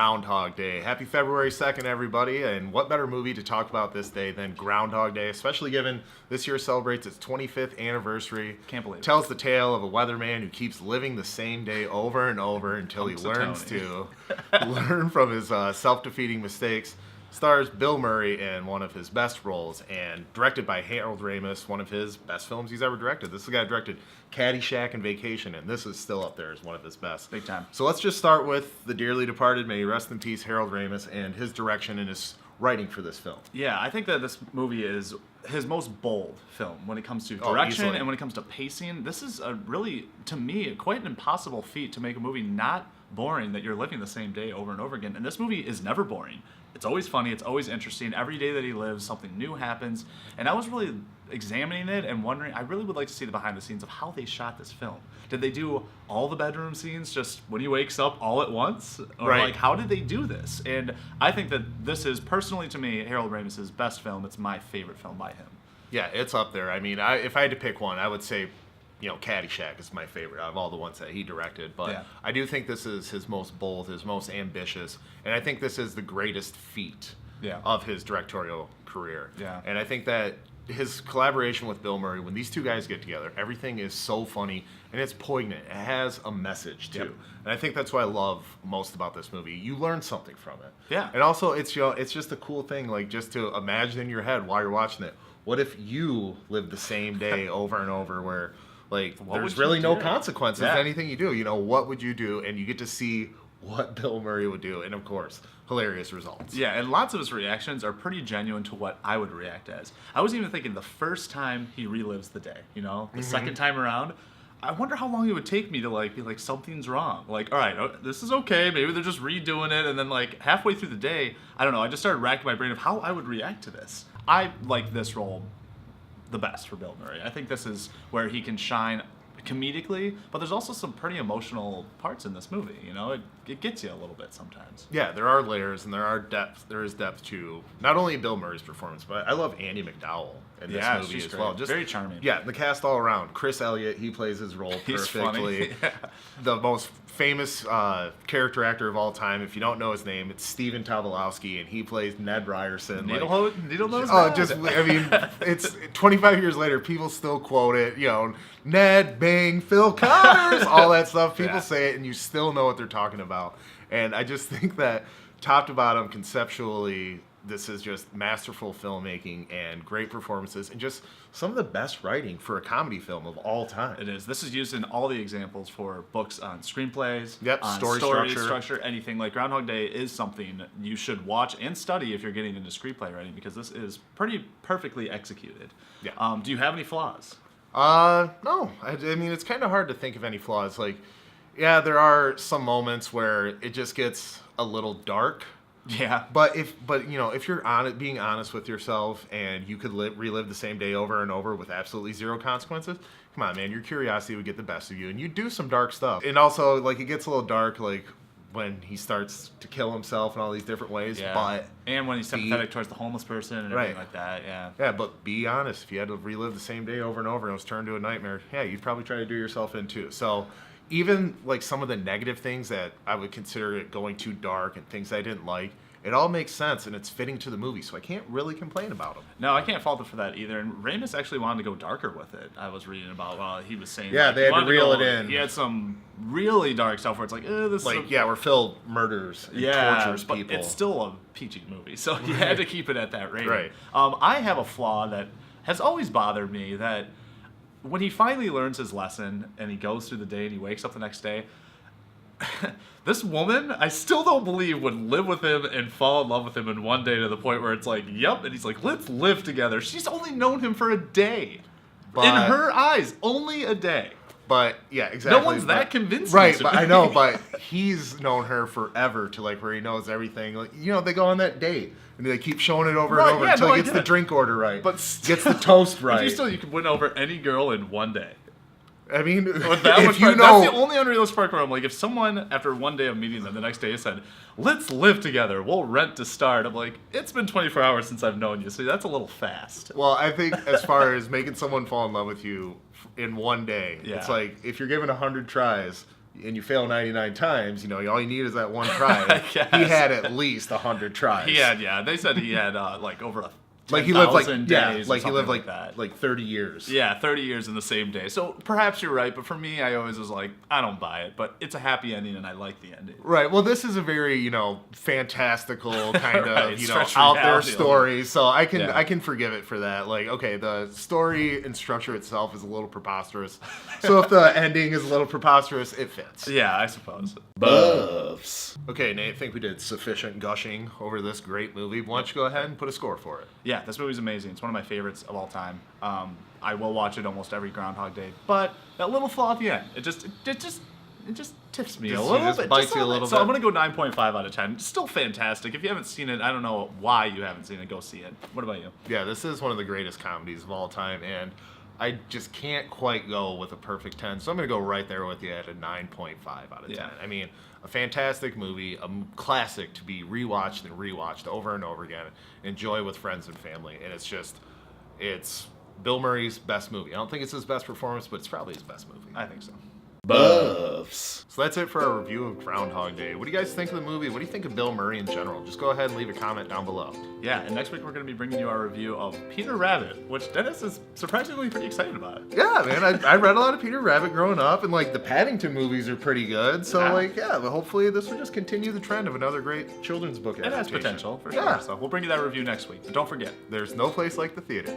Groundhog Day. Happy February 2nd, everybody. And what better movie to talk about this day than Groundhog Day, especially given this year celebrates its 25th anniversary. Can't believe it. Tells the tale of a weatherman who keeps living the same day over and over until he learns to learn from his self-defeating mistakes. Stars Bill Murray in one of his best roles, and directed by Harold Ramis, one of his best films he's ever directed. This is the guy who directed Caddyshack and Vacation, and this is still up there as one of his best. Big time. So let's just start with the dearly departed, may he rest in peace, Harold Ramis, and his direction and his writing for this film. Yeah, I think that this movie is his most bold film when it comes to direction easily. and when it comes to pacing. This is a really, to me, quite an impossible feat to make a movie not boring, that you're living the same day over and over again. And this movie is never boring. It's always funny. It's always interesting. Every day that he lives, something new happens. And I was really examining it and wondering, I really would like to see the behind the scenes of how they shot this film. Did they do all the bedroom scenes just when he wakes up all at once? Or Right. like, how did they do this? And I think that this is, personally to me, Harold Ramis' best film. It's my favorite film by him. Yeah, it's up there. I mean, if I had to pick one, I would say, Caddyshack is my favorite out of all the ones that he directed. But Yeah. I do think this is his most bold, his most ambitious, and I think this is the greatest feat of his directorial career. Yeah. And I think that his collaboration with Bill Murray, when these two guys get together, everything is so funny and it's poignant. It has a message too. Yep. And I think that's what I love most about this movie. You learn something from it. Yeah. And also it's just a cool thing, like just to imagine in your head while you're watching it. What if you lived the same day over and over where there's would really you no do? consequences Yeah. to anything you do. What would you do? And you get to see what Bill Murray would do. And of course, hilarious results. Yeah, and lots of his reactions are pretty genuine to what I would react as. I was even thinking the first time he relives the day, the second time around, I wonder how long it would take me to be like, something's wrong. Like, all right, this is okay. Maybe they're just redoing it. And then halfway through the day, I don't know, I just started racking my brain of how I would react to this. I like this role the best for Bill Murray. I think this is where he can shine comedically, but there's also some pretty emotional parts in this movie. It gets you a little bit sometimes. Yeah, there are layers and there is depth to not only Bill Murray's performance, but I love Andie MacDowell in this movie she's as great. well. Just very charming. Yeah, the cast all around. Chris Elliott, he plays his role He's perfectly. funny. The most famous character actor of all time, if you don't know his name, it's Stephen Tobolowsky, and he plays Ned Ryerson. Needle-nose it's 25 years later, people still quote it. Ned, Bing, Phil Connors, all that stuff. People say it, and you still know what they're talking about. And I just think that top to bottom, conceptually, this is just masterful filmmaking and great performances and just some of the best writing for a comedy film of all time. It is. This is used in all the examples for books on screenplays, Yep, on story structure, anything. Like Groundhog Day is something you should watch and study if you're getting into screenplay writing, because this is pretty perfectly executed. Yeah. Do you have any flaws? No. I mean, it's kind of hard to think of any flaws. Yeah, there are some moments where it just gets a little dark. Yeah. But if you're being honest with yourself and you could relive the same day over and over with absolutely zero consequences, come on, man, your curiosity would get the best of you, and you do some dark stuff. And also, it gets a little dark, when he starts to kill himself in all these different ways. Yeah. And when he's sympathetic towards the homeless person and everything like that. Yeah. Yeah, but be honest. If you had to relive the same day over and over and it was turned to a nightmare, yeah, you'd probably try to do yourself in too. So even some of the negative things that I would consider it going too dark and things I didn't like, it all makes sense and it's fitting to the movie, so I can't really complain about them. No, I can't fault it for that either. And Ramis actually wanted to go darker with it. I was reading about he was saying. Yeah, they had to reel it in. He had some really dark stuff where it's this is where Phil murders and tortures but people. It's still a PG movie, so you had to keep it at that rating. Right. I have a flaw that has always bothered me, that when he finally learns his lesson and he goes through the day and he wakes up the next day, this woman, I still don't believe, would live with him and fall in love with him in one day to the point where it's yep, and he's like, let's live together. She's only known him for a day. In her eyes, only a day. But, yeah, exactly. No one's that convincing. Right, but I know, but he's known her forever to, where he knows everything. They go on that date, and they keep showing it over and over until he gets the drink order right. But gets the toast right. You can win over any girl in one day. I mean, that's the only unrealistic part where I'm if someone, after one day of meeting them, the next day said, let's live together, we'll rent to start, I'm it's been 24 hours since I've known you, so that's a little fast. Well, I think as far as making someone fall in love with you in one day, it's if you're given 100 tries, and you fail 99 times, you know, all you need is that one try. I guess. He had at least 100 tries. He had, yeah. They said he had like over a like he lived like days like he lived like that. like 30 years. Yeah, 30 years in the same day. So perhaps you're right, but for me, I always was like, I don't buy it. But it's a happy ending, and I like the ending. Right. Well, this is a very, you know, fantastical kind Right, of, you know, stretch out there reality. story. So I can Yeah. forgive it for that. Like, okay, the story and structure itself is a little preposterous. So if the ending is a little preposterous, it fits. Yeah, I suppose. Buffs. Okay, Nate, I think we did sufficient gushing over this great movie. Why don't you go ahead and put a score for it? Yeah, this movie's amazing. It's one of my favorites of all time. I will watch it almost every Groundhog Day, but that little flaw at the end, it just tips me a little bit. Bites you a little So bit. I'm gonna go 9.5 out of 10. Still fantastic. If you haven't seen it, I don't know why you haven't seen it. Go see it. What about you? Yeah, this is one of the greatest comedies of all time, and I just can't quite go with a perfect 10, so I'm going to go right there with you at a 9.5 out of 10. Yeah. I mean, a fantastic movie, a classic to be rewatched and rewatched over and over again, enjoy with friends and family, and it's Bill Murray's best movie. I don't think it's his best performance, but it's probably his best movie. I think so. Buffs. So that's it for our review of Groundhog Day. What do you guys think of the movie? What do you think of Bill Murray in general? Just go ahead and leave a comment down below. Yeah, and next week we're going to be bringing you our review of Peter Rabbit, which Dennis is surprisingly pretty excited about. Yeah, man, I read a lot of Peter Rabbit growing up, and like the Paddington movies are pretty good. So Yeah. but hopefully this will just continue the trend of another great children's book It has adaptation. potential, for Yeah. sure. So we'll bring you that review next week. But don't forget, There's no place like the theater.